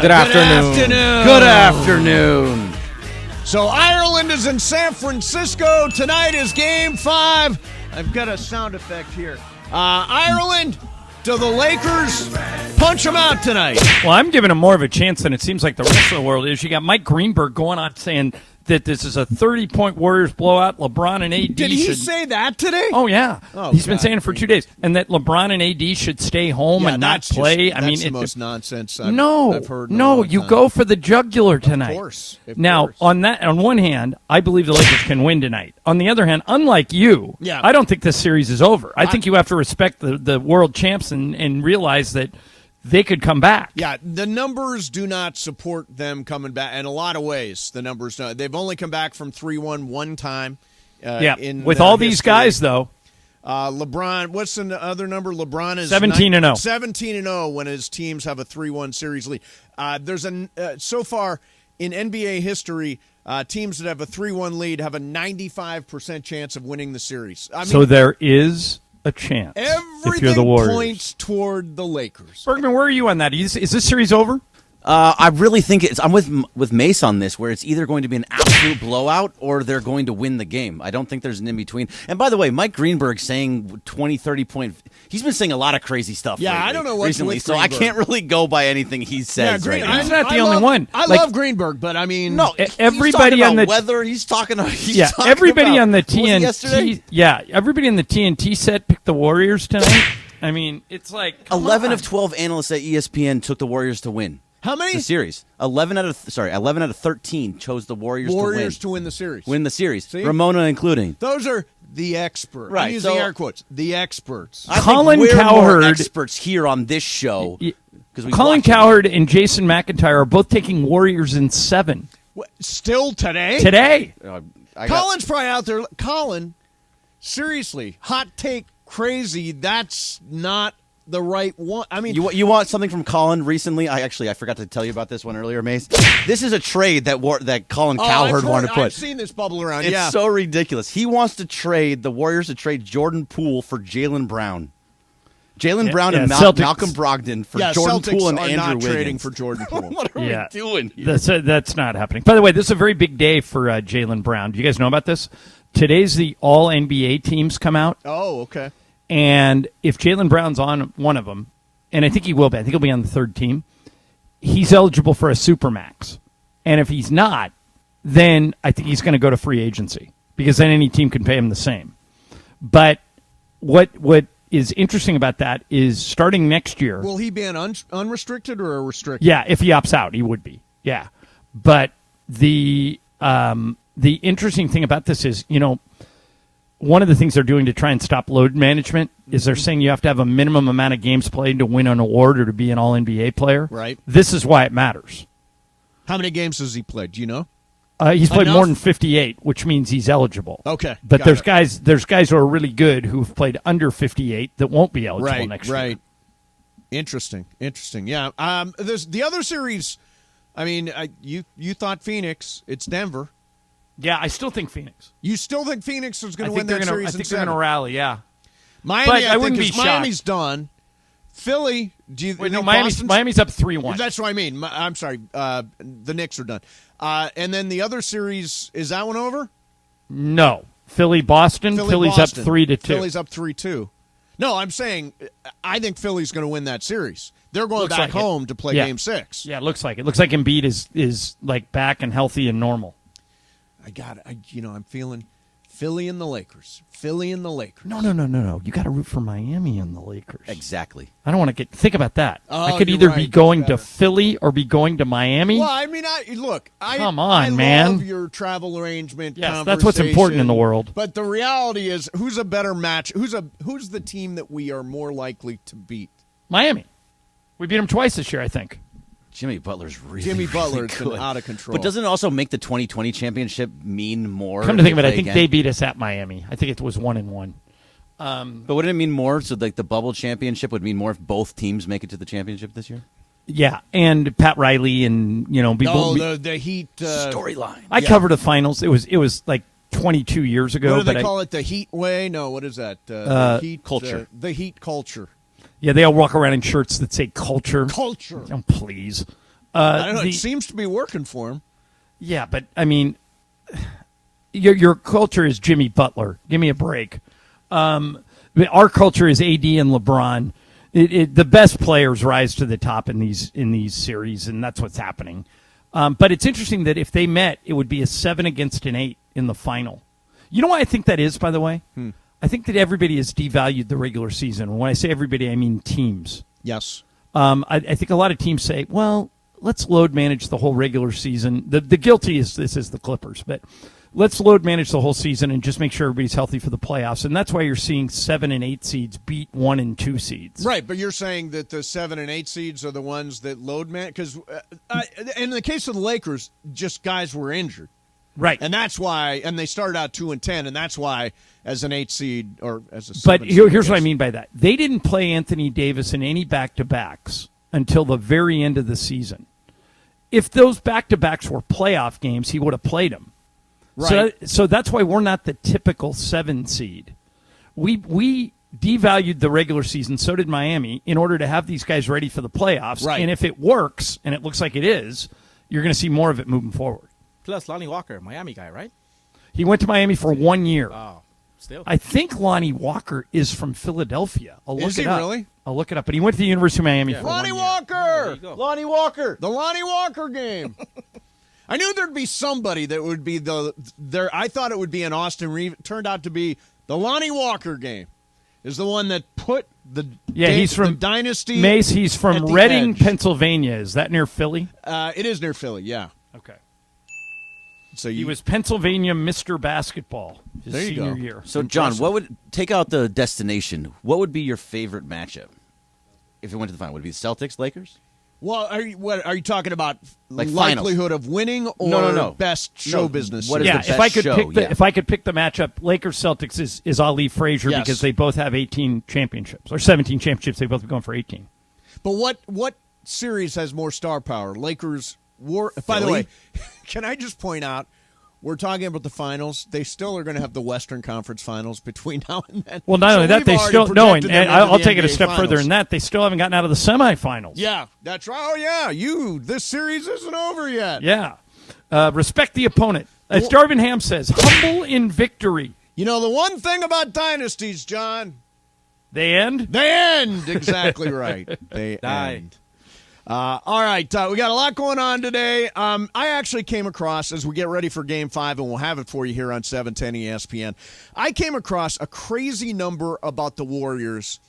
Good afternoon. Good afternoon. So Ireland is in San Francisco. Tonight is Game 5. I've got a sound effect here. Ireland, do the Lakers punch them out tonight? Well, I'm giving them more of a chance than it seems like the rest of the world is. You got Mike Greenberg going on saying that this is a 30-point Warriors blowout. LeBron and AD Did he say that today? Oh, yeah. He's been saying it for 2 days. And that LeBron and AD should stay home and not play. That's the most nonsense I've heard. No, you go for the jugular tonight. Of course. Now, on one hand, I believe the Lakers can win tonight. On the other hand, unlike you, I don't think this series is over. I think you have to respect the world champs and realize that they could come back. Yeah, the numbers do not support them coming back in a lot of ways. The numbers don't. They've only come back from 3-1 one time. With all these guys, though. LeBron, what's the other number? LeBron is 17-0. 17-0 when his teams have a 3-1 series lead. So far in NBA history, teams that have a 3-1 lead have a 95% chance of winning the series. So there is a chance. Everything if you're the Warriors points toward the Lakers. Bergman, where are you on that? Is this series over? I really think I'm with Mace on this, where it's either going to be an absolute blowout or they're going to win the game. I don't think there's an in-between. And by the way, Mike Greenberg saying 20, 30 point – he's been saying a lot of crazy stuff I don't know what's recently, with so I Greenberg. can't really go by anything he says right now. He's not the only one. I love Greenberg, but I mean – No, everybody on the weather, he's talking about everybody on the TNT – everybody on the TNT set picked the Warriors tonight. I mean, it's like 11 of 12 analysts at ESPN took the Warriors to win. How many? The series. 11 out of 13 chose the Warriors to win the series. Win the series. See? Ramona including. Those are the experts. Right. I'm using air quotes. The experts. Colin we're Cowherd, more experts here on this show. Colin Cowherd and Jason McIntyre are both taking Warriors in 7. What, still today? Today. Colin's probably out there. Colin, seriously, hot take, crazy. That's not the right one. I mean, you want something from Colin recently? I forgot to tell you about this one earlier, Mace. This is a trade that Colin Cowherd wanted to put. I've seen this bubble around. It's so ridiculous. He wants to trade the Warriors to trade Jordan Poole for Jaylen Brown. Jaylen Brown and Malcolm Brogdon for Jordan Celtics Poole and are Andrew not Wiggins. trading for Jordan Poole. What are we doing here? That's not happening. By the way, this is a very big day for Jaylen Brown. Do you guys know about this? Today's the All NBA teams come out. Oh, okay. And if Jaylen Brown's on one of them, and I think he will be. I think he'll be on the third team. He's eligible for a Supermax. And if he's not, then I think he's going to go to free agency because then any team can pay him the same. But what is interesting about that is starting next year. Will he be an unrestricted or a restricted? Yeah, if he opts out, he would be. Yeah. But the interesting thing about this is, one of the things they're doing to try and stop load management is they're saying you have to have a minimum amount of games played to win an award or to be an All-NBA player. Right. This is why it matters. How many games has he played? Do you know? He's played more than 58, which means he's eligible. Okay. But there's guys who are really good who've played under 58 that won't be eligible next year. Right. Interesting. Yeah. There's the other series. I mean, you thought Phoenix. It's Denver. Yeah, I still think Phoenix. You still think Phoenix is going to win that series? I think they're going to rally, yeah. Miami, I wouldn't be shocked. Miami's done. Philly, do you think Miami's up 3-1. That's what I mean. I'm sorry. The Knicks are done. And then the other series, is that one over? No. Philly-Boston. Philly's up 3-2. Philly's up 3-2. No, I'm saying I think Philly's going to win that series. They're going back home to play Game 6. Yeah, it looks like it. Looks like Embiid is like back and healthy and normal. I'm feeling Philly and the Lakers. No. You got to root for Miami and the Lakers. Exactly. I don't want to think about that. Oh, I could either be going to Philly or be going to Miami. Well, I mean, come on, man. Love your travel arrangement. Yes, that's what's important in the world. But the reality is, who's a better match? Who's the team that we are more likely to beat? Miami. We beat them twice this year, I think. Jimmy Butler's really been out of control. But doesn't it also make the 2020 championship mean more? Come to think of it, I think they beat us at Miami. I think it was 1-1. But wouldn't it mean more? So like the bubble championship would mean more if both teams make it to the championship this year? Yeah, and Pat Riley and the Heat storyline. I covered the finals. It was like 22 years ago. What do they call it? The Heat way? No, what is that? The Heat culture. The Heat culture. Yeah, they all walk around in shirts that say culture. Culture. Oh, please. I don't know. It seems to be working for him. Yeah, but I mean, your culture is Jimmy Butler. Give me a break. Our culture is AD and LeBron. The best players rise to the top in these series, and that's what's happening. But it's interesting that if they met, it would be a 7-8 in the final. You know why I think that is, by the way? I think that everybody has devalued the regular season. When I say everybody, I mean teams. Yes. I think a lot of teams say, well, let's load manage the whole regular season. The guilty is this is the Clippers, but let's load manage the whole season and just make sure everybody's healthy for the playoffs. And that's why you're seeing 7 and 8 seeds beat 1 and 2 seeds. Right, but you're saying that the 7 and 8 seeds are the ones that load man because in the case of the Lakers, just guys were injured. Right. And that's why, and they started out 2 and 10, and that's why as an 8 seed or as a 7 But seed, here's what I mean by that. They didn't play Anthony Davis in any back-to-backs until the very end of the season. If those back-to-backs were playoff games, he would have played them. Right. So that's why we're not the typical 7 seed. We devalued the regular season, so did Miami, in order to have these guys ready for the playoffs. Right. And if it works, and it looks like it is, you're going to see more of it moving forward. Plus, Lonnie Walker, Miami guy, right? He went to Miami for 1 year. Oh, still. I think Lonnie Walker is from Philadelphia. I'll look Is it he up. really? I'll look it up. But he went to the University of Miami for Lonnie 1 year. Walker! There you go. Lonnie Walker! The Lonnie Walker game. I knew there'd be somebody that would be there. I thought it would be an Austin Reeves. It turned out to be the Lonnie Walker game. Is the one that put he's from the dynasty. Mace, he's at from the Reading, edge. Pennsylvania. Is that near Philly? It is near Philly, yeah. Okay. So He was Pennsylvania Mr. Basketball his There you senior go. year. So, John, what would take out the destination? What would be your favorite matchup if it went to the final? Would it be the Celtics, Lakers? Well, are you talking about Like likelihood of winning or No. best show business? What is Yeah, the if I best could show? pick the Yeah. if I could pick the matchup, Lakers Celtics is Ali Frazier Yes. because they both have 18 championships or 17 championships. They both be going for 18. But what series has more star power? Lakers War. By the Philly? way, can I just point out we're talking about the finals. They still are going to have the Western Conference Finals between now and then. Well, not So only that, we've they already still no, and projected them into I'll the take it a NBA step further Finals. than that. They still haven't gotten out of the semifinals. Yeah, that's right. Oh yeah, this series isn't over yet. Yeah. Respect the opponent. As Darvin Ham says, humble in victory. You know the one thing about dynasties, John, They end. they end. Exactly right. They Die. end. All right, we got a lot going on today. I actually came across, as we get ready for Game 5, and we'll have it for you here on 710 ESPN, I came across a crazy number about the Warriors.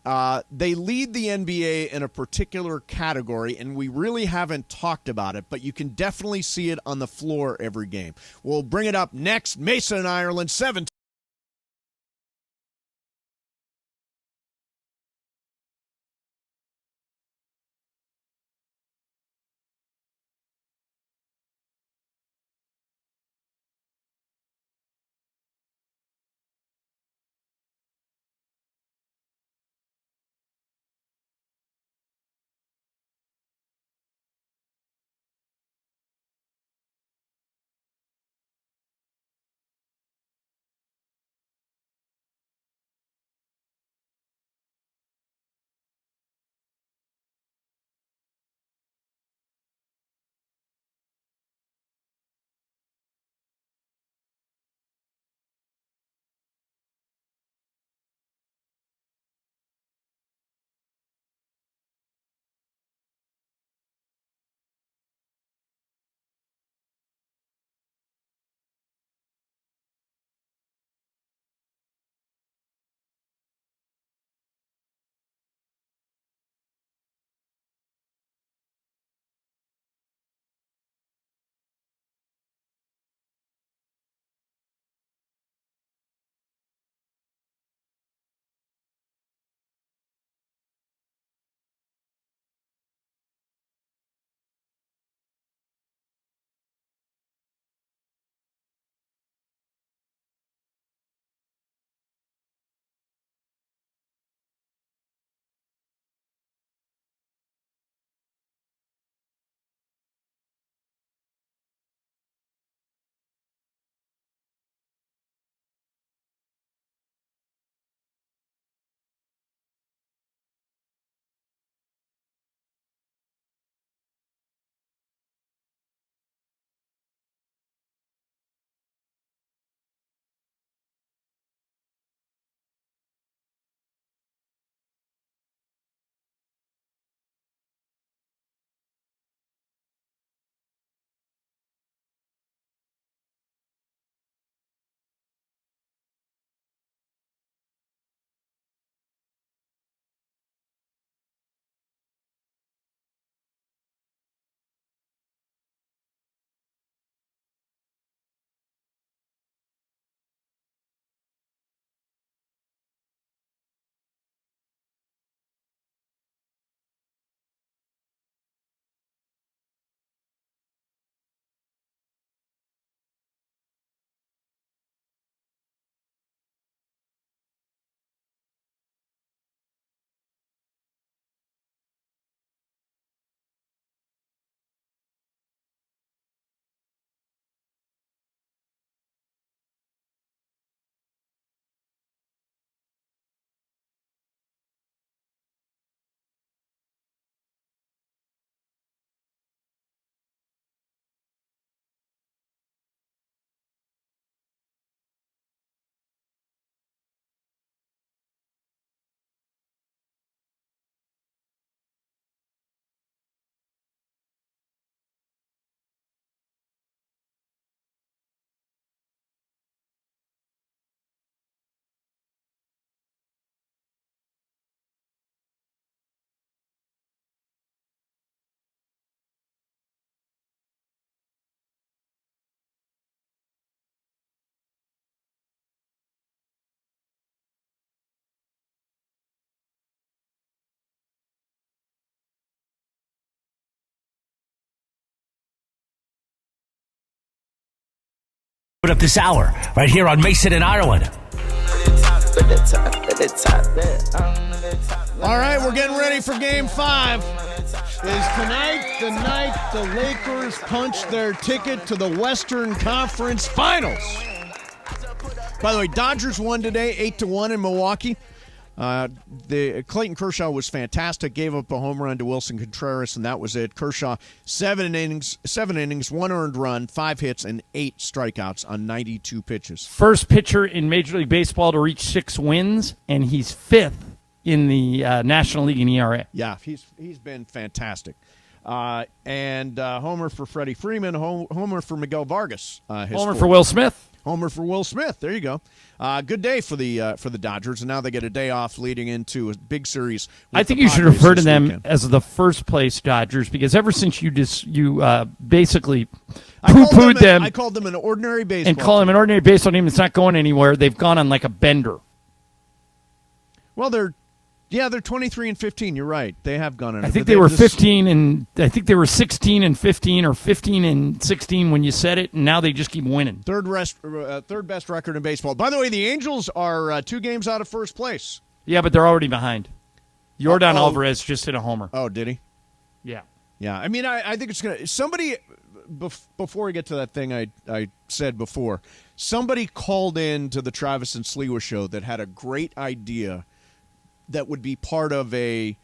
They lead the NBA in a particular category, and we really haven't talked about it, but you can definitely see it on the floor every game. We'll bring it up next. Mason and Ireland, 7 Put up this hour right here on Mason and Ireland. All right, we're getting ready for Game 5. Is tonight the night the Lakers punch their ticket to the Western Conference Finals? By the way, Dodgers won today, 8-1 in Milwaukee. Clayton Kershaw was fantastic. Gave up a home run to Wilson Contreras, and that was it. Kershaw, seven innings, 1 earned run, 5 hits, and 8 strikeouts on 92 pitches. First pitcher in Major League Baseball to reach 6 wins, and he's 5th in the National League in ERA. Yeah, he's been fantastic. And homer for Freddie Freeman, homer for Miguel Vargas. Homer for Will Smith. Homer for Will Smith. There you go. Good day for the Dodgers, and now they get a day off leading into a big series. I think you should refer to them as the first place Dodgers, because ever since you basically poo-pooed them, I called them an ordinary baseball and call them an ordinary baseball team that's not going anywhere. They've gone on like a bender. Well, they're 23-15. You're right. They have gone on. I think they were 15, and I think they were 16-15 or 15-16 when you said it, and now they just keep winning. Third best record in baseball. By the way, the Angels are 2 games out of first place. Yeah, but they're already behind. Jordan Alvarez just hit a homer. Oh, did he? Yeah. Yeah. I mean, I think it's gonna. Somebody before we get to that thing I said before, somebody called in to the Travis and Sliwa show that had a great idea that would be part of a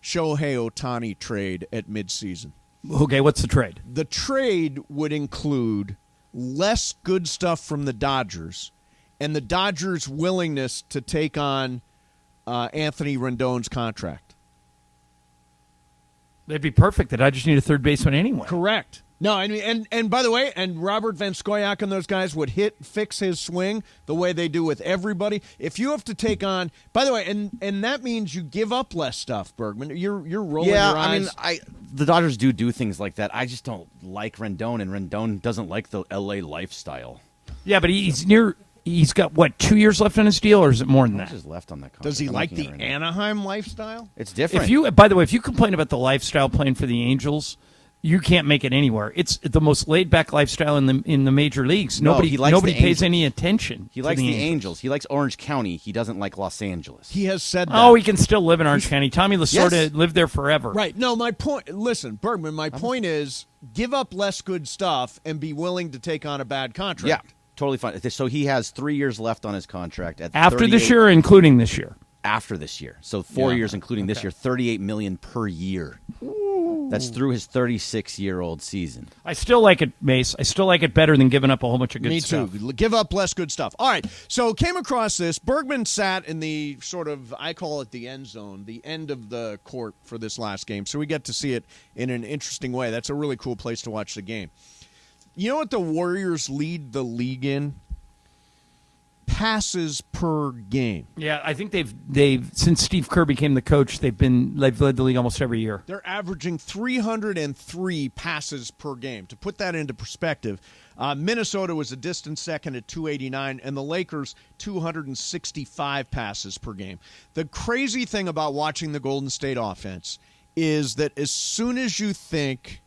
Shohei Ohtani trade at midseason. Okay, what's the trade? The trade would include less good stuff from the Dodgers and the Dodgers' willingness to take on Anthony Rendon's contract. They'd be perfect. The Dodgers need a third baseman anyway. Correct. No, I mean, and by the way, and Robert Van Scoyoc and those guys would fix his swing the way they do with everybody. If you have to take on, by the way, and that means you give up less stuff, Bergman. You're rolling your eyes. I mean, the Dodgers do things like that. I just don't like Rendon, and Rendon doesn't like the LA lifestyle. Yeah, but he's got, what, 2 years left on his deal, or is it more than that? Just left on that contract. Does he like the Anaheim lifestyle? It's different. By the way, if you complain about the lifestyle playing for the Angels, you can't make it anywhere. It's the most laid-back lifestyle in the major leagues. Nobody pays any attention. He likes the Angels. He likes Orange County. He doesn't like Los Angeles. He has said that. Oh, he can still live in Orange County. Tommy Lasorda lived there forever. Right. No, my point. Listen, Bergman. My point is, give up less good stuff and be willing to take on a bad contract. Yeah, totally fine. So he has 3 years left on his contract. After this year, or including this year? After this year. So 4 years, including this year. $38 million per year. That's through his 36-year-old season. I still like it, Mace. I still like it better than giving up a whole bunch of good stuff. Me too. Give up less good stuff. All right. So came across this. Bergman sat in the sort of, I call it the end zone, the end of the court for this last game. So we get to see it in an interesting way. That's a really cool place to watch the game. You know what the Warriors lead the league in? Passes per game. Yeah, I think they've since Steve Kerr became the coach, they've led the league almost every year. They're averaging 303 passes per game. To put that into perspective, Minnesota was a distant second at 289, and the Lakers 265 passes per game. The crazy thing about watching the Golden State offense is that as soon as you think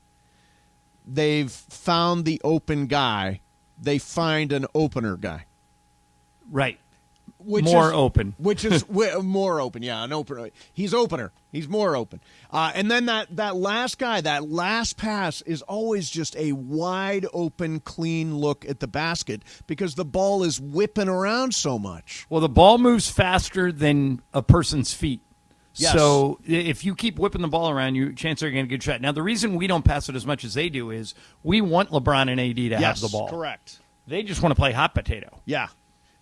they've found the open guy, they find an opener guy. Right. Which more is open. Which is more open, yeah, an opener. He's opener. He's more open. And then that last guy, that last pass is always just a wide open, clean look at the basket because the ball is whipping around so much. Well, the ball moves faster than a person's feet. Yes. So if you keep whipping the ball around, chances are you're going to get a good shot. Now, the reason we don't pass it as much as they do is we want LeBron and AD to have the ball. Correct. They just want to play hot potato. Yeah.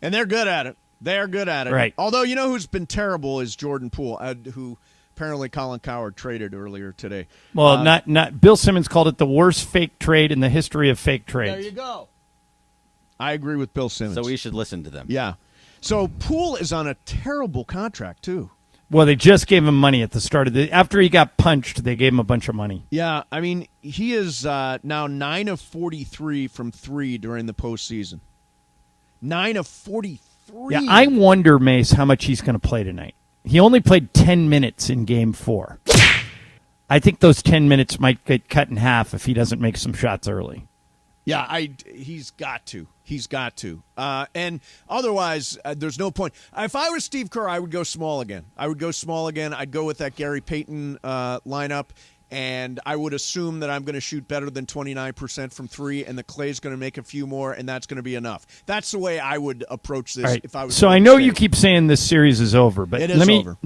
And they're good at it. They're good at it. Right. Although, you know who's been terrible is Jordan Poole, who apparently Colin Cowherd traded earlier today. Well, not Bill Simmons called it the worst fake trade in the history of fake trades. There you go. I agree with Bill Simmons. So we should listen to them. Yeah. So Poole is on a terrible contract, too. Well, they just gave him money at the start of after he got punched, they gave him a bunch of money. Yeah, I mean, he is now 9 of 43 from 3 during the postseason. 9 of 43. Yeah, I wonder, Mace, how much he's going to play tonight. He only played 10 minutes in Game 4. I think those 10 minutes might get cut in half if he doesn't make some shots early. Yeah, he's got to. He's got to. And otherwise, there's no point. If I was Steve Kerr, I would go small again. I'd go with that Gary Payton lineup, and I would assume that I'm going to shoot better than 29% from three, and the Clay's going to make a few more, and that's going to be enough. That's the way I would approach this All right. if I was. So I know you keep saying this series is over, but It is let me over.